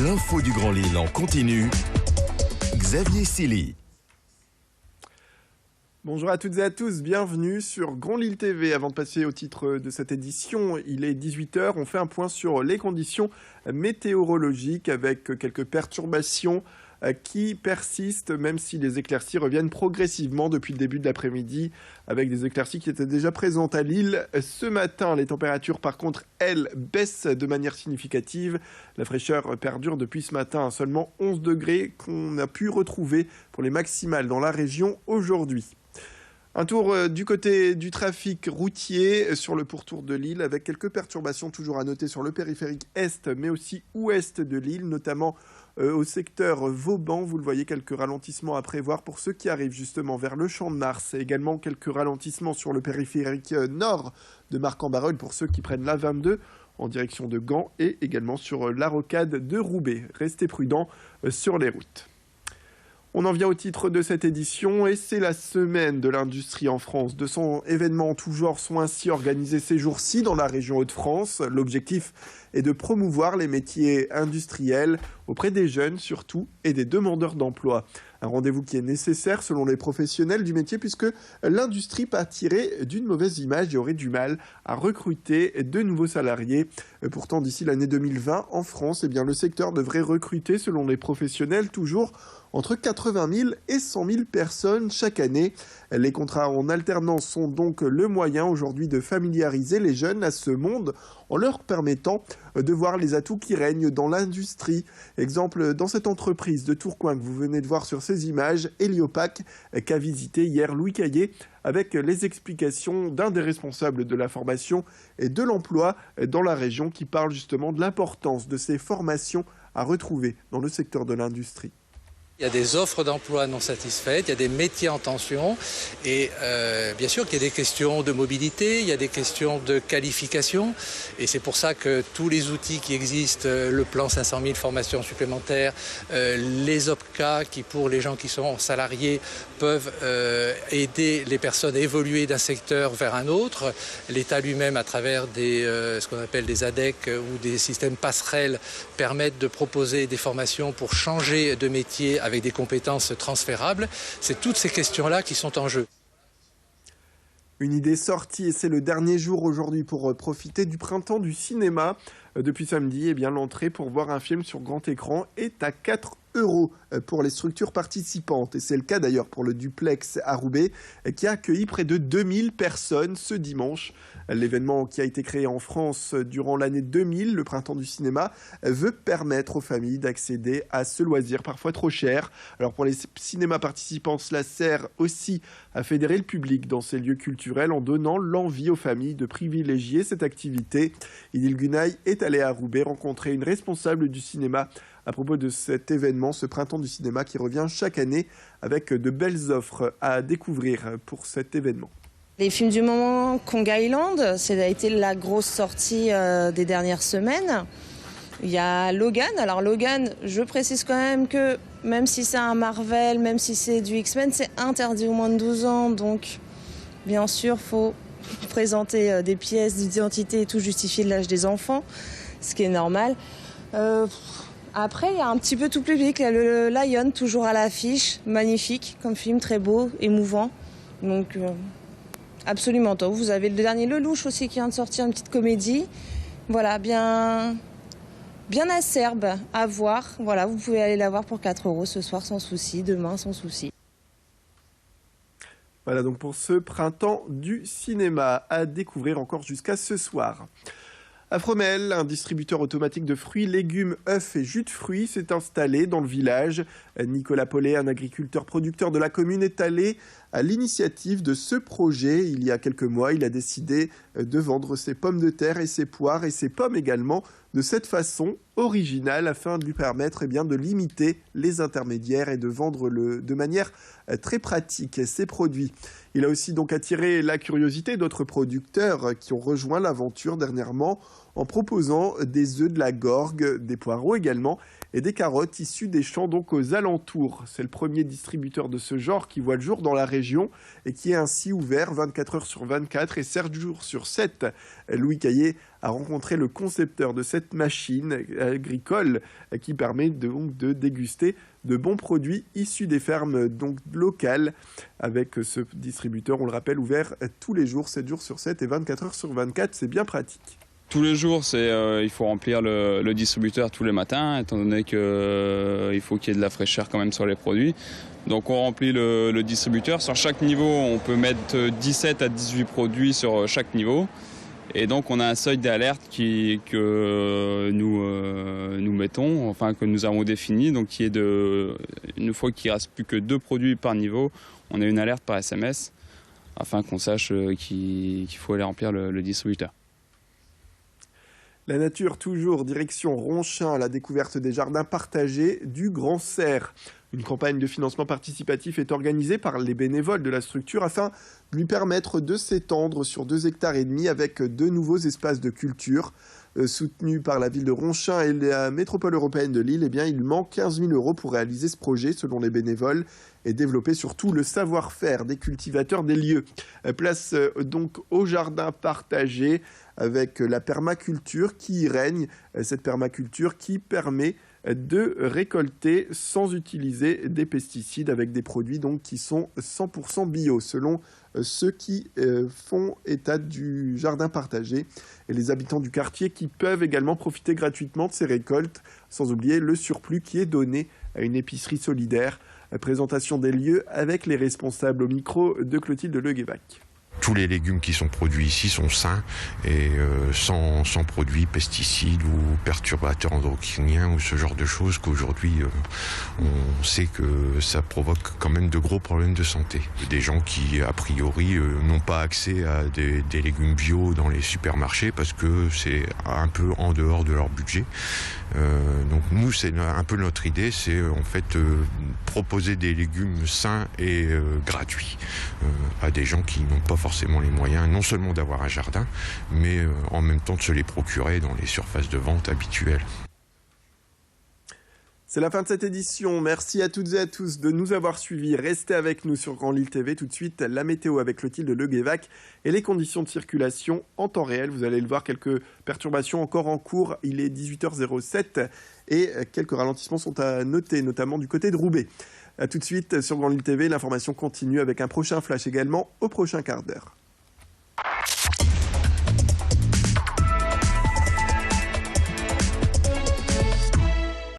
L'info du Grand Lille en continu. Xavier Silly. Bonjour à toutes et à tous, bienvenue sur Grand Lille TV. Avant de passer au titre de cette édition, il est 18h, on fait un point sur les conditions météorologiques avec quelques perturbations qui persistent, même si les éclaircies reviennent progressivement depuis le début de l'après-midi, avec des éclaircies qui étaient déjà présentes à Lille ce matin. Les températures, par contre, elles, baissent de manière significative. La fraîcheur perdure depuis ce matin à seulement 11 degrés qu'on a pu retrouver pour les maximales dans la région aujourd'hui. Un tour du côté du trafic routier sur le pourtour de Lille avec quelques perturbations toujours à noter sur le périphérique est mais aussi ouest de Lille, notamment au secteur Vauban. Vous le voyez, quelques ralentissements à prévoir pour ceux qui arrivent justement vers le Champ de Mars et également quelques ralentissements sur le périphérique nord de Marcq-en-Barœul pour ceux qui prennent l'A22 en direction de Gand et également sur la rocade de Roubaix. Restez prudents sur les routes. On en vient au titre de cette édition et c'est la semaine de l'industrie en France. 200 événements en tout genre sont ainsi organisés ces jours-ci dans la région Hauts-de-France. L'objectif est de promouvoir les métiers industriels auprès des jeunes surtout et des demandeurs d'emploi. Un rendez-vous qui est nécessaire selon les professionnels du métier puisque l'industrie pâtirait d'une mauvaise image et aurait du mal à recruter de nouveaux salariés. Pourtant, d'ici l'année 2020, en France, le secteur devrait recruter selon les professionnels toujours entre 80 000 et 100 000 personnes chaque année. Les contrats en alternance sont donc le moyen aujourd'hui de familiariser les jeunes à ce monde en leur permettant de voir les atouts qui règnent dans l'industrie. Exemple, dans cette entreprise de Tourcoing que vous venez de voir sur ces images, Heliopac, qu'a visité hier Louis Caillé avec les explications d'un des responsables de la formation et de l'emploi dans la région qui parle justement de l'importance de ces formations à retrouver dans le secteur de l'industrie. Il y a des offres d'emploi non satisfaites, il y a des métiers en tension et bien sûr qu'il y a des questions de mobilité, il y a des questions de qualification et c'est pour ça que tous les outils qui existent, le plan 500 000 formations supplémentaires, les OPCA qui pour les gens qui sont salariés peuvent aider les personnes à évoluer d'un secteur vers un autre, l'État lui-même à travers ce qu'on appelle des ADEC ou des systèmes passerelles permettent de proposer des formations pour changer de métier avec des compétences transférables. C'est toutes ces questions-là qui sont en jeu. Une idée sortie et c'est le dernier jour aujourd'hui pour profiter du printemps du cinéma. Depuis samedi, l'entrée pour voir un film sur grand écran est à 4 € pour les structures participantes. Et c'est le cas d'ailleurs pour le Duplex à Roubaix qui a accueilli près de 2000 personnes ce dimanche. L'événement qui a été créé en France durant l'année 2000, le printemps du cinéma, veut permettre aux familles d'accéder à ce loisir parfois trop cher. Alors pour les cinémas participants, cela sert aussi à fédérer le public dans ces lieux culturels en donnant l'envie aux familles de privilégier cette activité. Idil Gunaï est allé à Roubaix rencontrer une responsable du cinéma à propos de cet événement, ce printemps du cinéma qui revient chaque année avec de belles offres à découvrir pour cet événement. Les films du moment, Kong Island, ça a été la grosse sortie des dernières semaines. Il y a Logan. Alors Logan, je précise quand même que même si c'est un Marvel, même si c'est du X-Men, c'est interdit aux moins de 12 ans. Donc bien sûr, il faut présenter des pièces d'identité et tout, justifier l'âge des enfants, ce qui est normal. Après, il y a un petit peu tout public. Il y a le Lion, toujours à l'affiche. Magnifique comme film, très beau, émouvant. Donc, absolument top. Vous avez le dernier Lelouch aussi qui vient de sortir, une petite comédie. Voilà, bien acerbe à voir. Voilà, vous pouvez aller la voir pour 4 € ce soir sans souci, demain sans souci. Voilà donc pour ce printemps du cinéma à découvrir encore jusqu'à ce soir. À Fromelles, un distributeur automatique de fruits, légumes, œufs et jus de fruits s'est installé dans le village. Nicolas Paulet, un agriculteur producteur de la commune, est allé à l'initiative de ce projet. Il y a quelques mois, il a décidé de vendre ses pommes de terre et ses poires et ses pommes également de cette façon originale afin de lui permettre de limiter les intermédiaires et de vendre de manière très pratique ses produits. Il a aussi donc attiré la curiosité d'autres producteurs qui ont rejoint l'aventure dernièrement. en proposant des œufs, de la gorgue, des poireaux également et des carottes issues des champs donc aux alentours. C'est le premier distributeur de ce genre qui voit le jour dans la région et qui est ainsi ouvert 24 heures sur 24 et 7 jours sur 7. Louis Caillé a rencontré le concepteur de cette machine agricole qui permet donc de déguster de bons produits issus des fermes donc locales. Avec ce distributeur, on le rappelle, ouvert tous les jours, 7 jours sur 7 et 24 heures sur 24, c'est bien pratique. Tous les jours, il faut remplir le distributeur tous les matins, étant donné qu'il faut qu'il y ait de la fraîcheur quand même sur les produits. Donc on remplit le distributeur. Sur chaque niveau, on peut mettre 17 à 18 produits sur chaque niveau. Et donc on a un seuil d'alerte que nous mettons, enfin que nous avons défini, donc qui est une fois qu'il ne reste plus que 2 produits par niveau, on a une alerte par SMS afin qu'on sache qu'il faut aller remplir le distributeur. La nature toujours, direction Ronchin, la découverte des jardins partagés du Grand Cerf. Une campagne de financement participatif est organisée par les bénévoles de la structure afin de lui permettre de s'étendre sur 2,5 hectares avec 2 nouveaux espaces de culture. Soutenu par la ville de Ronchin et la métropole européenne de Lille, il manque 15 000 € pour réaliser ce projet, selon les bénévoles, et développer surtout le savoir-faire des cultivateurs des lieux. Place donc au jardin partagé avec la permaculture qui y règne, cette permaculture qui permet de récolter sans utiliser des pesticides avec des produits donc qui sont 100% bio selon ceux qui font état du jardin partagé et les habitants du quartier qui peuvent également profiter gratuitement de ces récoltes, sans oublier le surplus qui est donné à une épicerie solidaire. Présentation des lieux avec les responsables au micro de Clotilde Leguévac. Tous les légumes qui sont produits ici sont sains et sans produits pesticides ou perturbateurs endocriniens ou ce genre de choses qu'aujourd'hui on sait que ça provoque quand même de gros problèmes de santé. Des gens qui a priori n'ont pas accès à des légumes bio dans les supermarchés parce que c'est un peu en dehors de leur budget. Donc nous c'est un peu notre idée, c'est en fait proposer des légumes sains et gratuits à des gens qui n'ont pas forcément les moyens non seulement d'avoir un jardin, mais en même temps de se les procurer dans les surfaces de vente habituelles. C'est la fin de cette édition. Merci à toutes et à tous de nous avoir suivis. Restez avec nous sur Grand Lille TV. Tout de suite, la météo avec Clotilde Leguévac et les conditions de circulation en temps réel. Vous allez le voir, quelques perturbations encore en cours. Il est 18h07 et quelques ralentissements sont à noter, notamment du côté de Roubaix. A tout de suite sur Grand Lille TV. L'information continue avec un prochain flash également au prochain quart d'heure.